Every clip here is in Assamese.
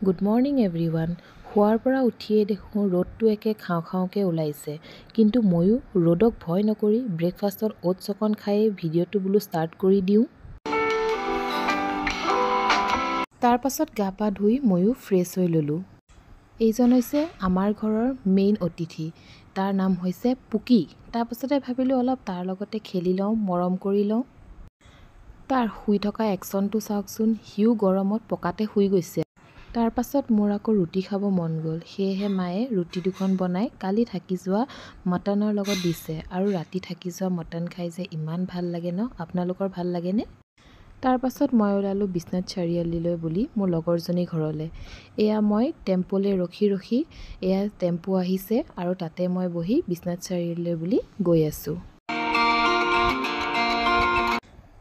Good morning everyone. শুৱাৰ পৰা উঠিয়ে দেখোঁ ৰ'দটো একে খাওঁ খাওঁকৈ ওলাইছে, কিন্তু ময়ো ৰ'দক ভয় নকৰি ব্ৰেকফাষ্টত অ'টছ অকণ খায়েই ভিডিঅ'টো বোলো ষ্টাৰ্ট কৰি দিওঁ। তাৰ পাছত গা পা ধুই ময়ো ফ্ৰেছ হৈ ল'লোঁ। এইজন হৈছে আমাৰ ঘৰৰ মেইন অতিথি, তাৰ নাম হৈছে পুকি। তাৰপাছতে ভাবিলোঁ অলপ তাৰ লগতে খেলি লওঁ, মৰম কৰি লওঁ। তাৰ শুই থকা একশ্যনটো চাওকচোন, সিও গৰমত পকাতে শুই গৈছে। তাৰ পাছত মোৰ আকৌ ৰুটি খাব মন গ'ল, সেয়েহে মায়ে ৰুটি দুখন বনাই কালি থাকি যোৱা মটনৰ লগত দিছে। আৰু ৰাতি থাকি যোৱা মটন খাই যে ইমান ভাল লাগে ন, আপোনালোকৰ ভাল লাগেনে? তাৰ পাছত মই ওলালোঁ বিশ্বনাথ চাৰিআলিলৈ বুলি মোৰ লগৰজনীৰ ঘৰলৈ। এয়া মই টেম্পোলৈ ৰখি ৰখি, এয়া টেম্পো আহিছে আৰু তাতে মই বহি বিশ্বনাথ চাৰিআলিলৈ বুলি গৈ আছোঁ।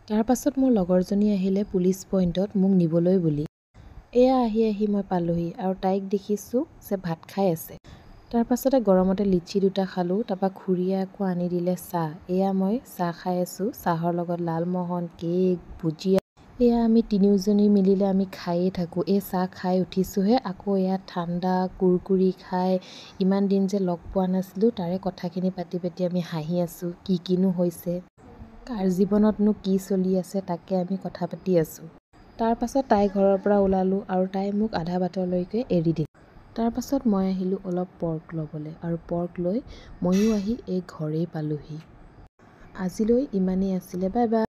তাৰ পাছত মোৰ লগৰজনী আহিলে পুলিচ পইণ্টত মোক নিবলৈ বুলি। এয়া আহি মই পালোহি আৰু তাইক দেখিছোঁ যে ভাত খাই আছে। তাৰ পাছতে গৰমতে লিচি দুটা খালোঁ, তাৰপৰা খুৰীয়ে আকৌ আনি দিলে চাহ। এয়া মই চাহ খাই আছোঁ, চাহৰ লগত লালমোহন, কেক, ভুজিয়া। এয়া আমি তিনিওজনী মিলিলে আমি খায়েই থাকোঁ। এই চাহ খাই উঠিছোঁহে, আকৌ এয়া ঠাণ্ডা কুৰকুৰি খাই ইমান দিন যে লগ পোৱা নাছিলোঁ, তাৰে কথাখিনি পাতি পাতি আমি হাঁহি আছোঁ। কিনো হৈছে, কাৰ জীৱনতনো কি চলি আছে, তাকে আমি কথা পাতি আছোঁ। তাৰ পাছত তাই ঘৰৰ পৰা ওলালোঁ আৰু তাই মোক আধা বাটলৈকে এৰি দিলে। তাৰ পাছত মই আহিলোঁ অলপ পৰ্ক ল'বলৈ আৰু পৰ্ক লৈ ময়ো আহি এই ঘৰেই পালোহি। আজিলৈ ইমানেই আছিলে, বাই বাই।